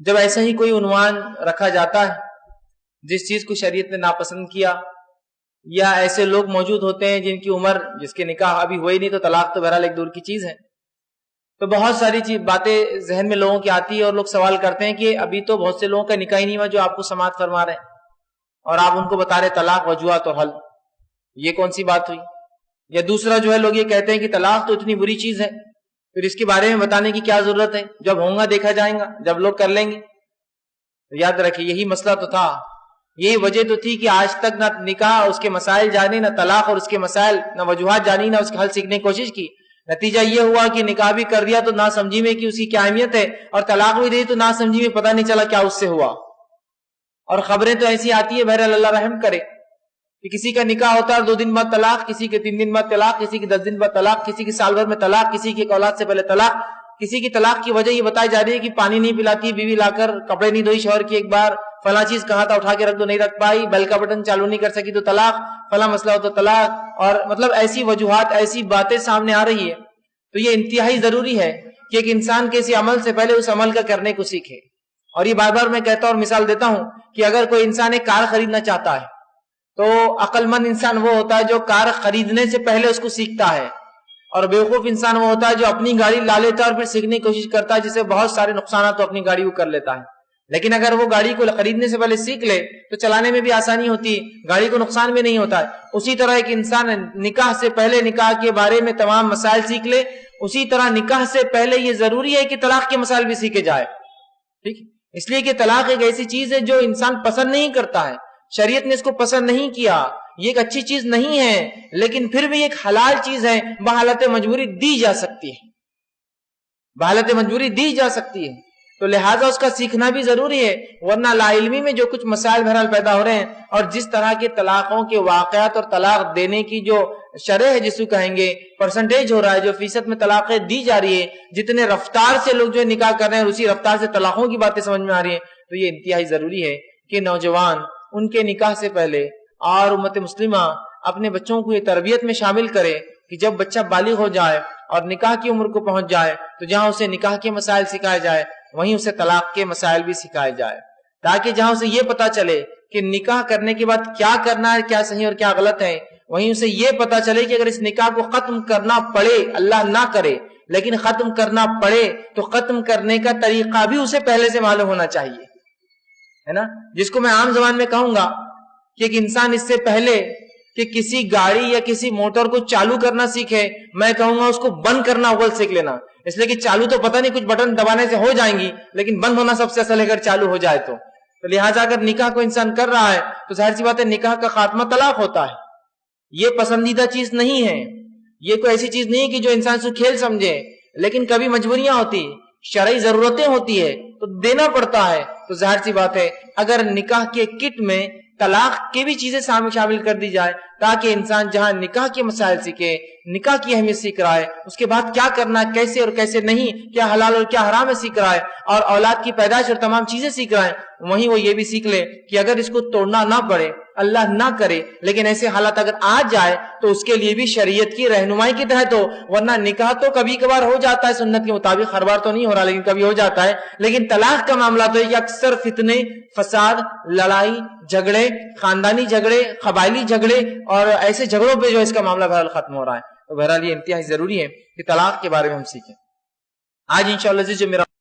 جب ایسا ہی کوئی عنوان رکھا جاتا ہے جس چیز کو شریعت نے ناپسند کیا، یا ایسے لوگ موجود ہوتے ہیں جن کی عمر، جس کے نکاح ابھی ہوئی نہیں، تو طلاق تو بہرحال ایک دور کی چیز ہے، تو بہت ساری باتیں ذہن میں لوگوں کی آتی ہے اور لوگ سوال کرتے ہیں کہ ابھی تو بہت سے لوگوں کا نکاح ہی نہیں ہوا جو آپ کو سماعت فرما رہے ہیں، اور آپ ان کو بتا رہے طلاق وجوہات اور حل، یہ کون سی بات ہوئی؟ یا دوسرا جو ہے لوگ یہ کہتے ہیں کہ طلاق تو اتنی بری چیز ہے، پھر اس کے بارے میں بتانے کی کیا ضرورت ہے، جب ہوگا دیکھا جائے گا، جب لوگ کر لیں گے۔ تو یاد رکھیں یہی مسئلہ تو تھا، یہی وجہ تو تھی کہ آج تک نہ نکاح اس کے مسائل جانی، نہ طلاق اور اس کے مسائل، نہ وجوہات جانی، نہ اس کا حل سیکھنے کی کوشش کی۔ نتیجہ یہ ہوا کہ نکاح بھی کر دیا تو نہ سمجھی میں کہ اس کی کیا اہمیت ہے، اور طلاق بھی دی تو نہ سمجھی میں پتہ نہیں چلا کیا اس سے ہوا۔ اور خبریں تو ایسی آتی ہے، بہرحال اللہ رحم کرے، کہ کسی کا نکاح ہوتا ہے 2 دن بعد طلاق، کسی کے 3 دن بعد طلاق، کسی کے 10 دن بعد طلاق، کسی کی سال بھر میں طلاق، کسی کی اولاد سے پہلے طلاق، کسی کی طلاق کی وجہ یہ بتائی جا رہی ہے کہ پانی نہیں پلاتی بیوی، لا کر کپڑے نہیں دھوئی شوہر کی، ایک بار فلاں چیز کہا تھا اٹھا کے رکھ دو نہیں رکھ پائی، بیل کا بٹن چالو نہیں کر سکی تو طلاق، فلاں مسئلہ ہو تو طلاق، اور مطلب ایسی وجوہات، ایسی باتیں سامنے آ رہی ہے۔ تو یہ انتہائی ضروری ہے کہ ایک انسان کسی عمل سے پہلے اس عمل کا کرنے کو سیکھے۔ اور یہ بار بار میں کہتا ہوں اور مثال دیتا ہوں کہ اگر کوئی انسان ایک کار خریدنا چاہتا ہے تو عقل مند انسان وہ ہوتا ہے جو کار خریدنے سے پہلے اس کو سیکھتا ہے، اور بیوقوف انسان وہ ہوتا ہے جو اپنی گاڑی لا لیتا ہے اور پھر سیکھنے کی کوشش کرتا ہے، جس سے بہت سارے نقصانات تو اپنی گاڑی کو کر لیتا ہے۔ لیکن اگر وہ گاڑی کو خریدنے سے پہلے سیکھ لے تو چلانے میں بھی آسانی ہوتی ہے، گاڑی کو نقصان بھی نہیں ہوتا ہے۔ اسی طرح ایک انسان نکاح سے پہلے نکاح کے بارے میں تمام مسائل سیکھ لے، اسی طرح نکاح سے پہلے یہ ضروری ہے کہ طلاق کے مسائل بھی سیکھے جائے، ٹھیک؟ اس لیے کہ طلاق ایک ایسی چیز ہے جو انسان پسند نہیں کرتا ہے، شریعت نے اس کو پسند نہیں کیا، یہ ایک اچھی چیز نہیں ہے، لیکن پھر بھی ایک حلال چیز ہے، بحالت مجبوری دی جا سکتی ہے، بحالت مجبوری دی جا سکتی ہے، تو لہٰذا اس کا سیکھنا بھی ضروری ہے، ورنہ لا علمی میں جو کچھ مسائل بہرحال پیدا ہو رہے ہیں، اور جس طرح کے طلاقوں کے واقعات اور طلاق دینے کی جو شرح ہے جس کو کہیں گے پرسنٹیج ہو رہا ہے، جو فیصد میں طلاقیں دی جا رہی ہے، جتنے رفتار سے لوگ جو ہے نکاح کر رہے ہیں اسی رفتار سے طلاقوں کی باتیں سمجھ میں آ رہی ہیں، تو یہ انتہائی ضروری ہے کہ نوجوان ان کے نکاح سے پہلے اور امت مسلمہ اپنے بچوں کو یہ تربیت میں شامل کرے کہ جب بچہ بالغ ہو جائے اور نکاح کی عمر کو پہنچ جائے تو جہاں اسے نکاح کے مسائل سکھائے جائے وہیں اسے طلاق کے مسائل بھی سکھائے جائے، تاکہ جہاں اسے یہ پتا چلے کہ نکاح کرنے کے بعد کیا کرنا ہے، کیا صحیح اور کیا غلط ہے، وہیں اسے یہ پتا چلے کہ اگر اس نکاح کو ختم کرنا پڑے، اللہ نہ کرے لیکن ختم کرنا پڑے تو ختم کرنے کا طریقہ بھی اسے پہلے سے معلوم ہونا چاہیے، ہے نا؟ جس کو میں عام زبان میں کہوں گا کہ ایک انسان اس سے پہلے کہ کسی گاڑی یا کسی موٹر کو چالو کرنا سیکھے، میں کہوں گا اس کو بند کرنا اول سیکھ لینا، اس لیے کہ چالو تو پتہ نہیں کچھ بٹن دبانے سے ہو جائیں گی لیکن بند ہونا سب سے اصل ہے اگر چالو ہو جائے تو لہٰذا اگر نکاح کو انسان کر رہا ہے تو ظاہر سی بات ہے نکاح کا خاتمہ طلاق ہوتا ہے، یہ پسندیدہ چیز نہیں ہے، یہ کوئی ایسی چیز نہیں کہ جو انسان سے کھیل سمجھے، لیکن کبھی مجبوریاں ہوتی، شرعی ضرورتیں ہوتی ہے تو دینا پڑتا ہے، تو ظاہر سی بات ہے اگر نکاح کے کٹ میں طلاق کی بھی چیزیں شامل کر دی جائے تاکہ انسان جہاں نکاح کے مسائل سیکھے، نکاح کی اہمیت سیکھ رہا ہے، اس کے بعد کیا کرنا ہے، کیسے اور کیسے نہیں، کیا حلال اور کیا حرام ہے سیکھ رہا ہے، اور اولاد کی پیدائش اور تمام چیزیں سیکھ رہا ہے، وہیں وہ یہ بھی سیکھ لے کہ اگر اس کو توڑنا نہ پڑے، اللہ نہ کرے لیکن ایسے حالات اگر آ جائے تو اس کے لیے بھی شریعت کی رہنمائی کے تحت ہو، ورنہ نکاح تو کبھی کبھار ہو جاتا ہے سنت کے مطابق، ہر بار تو نہیں ہو رہا لیکن کبھی ہو جاتا ہے، لیکن طلاق کا معاملہ تو ہے کہ اکثر فتنے، فساد، لڑائی جھگڑے، خاندانی جھگڑے، قبائلی جھگڑے اور ایسے جھگڑوں پہ جو اس کا معاملہ بہرحال ختم ہو رہا ہے، تو بہرحال یہ انتہائی ضروری ہے کہ طلاق کے بارے میں ہم سیکھیں۔ آج انشاءاللہ جو میرا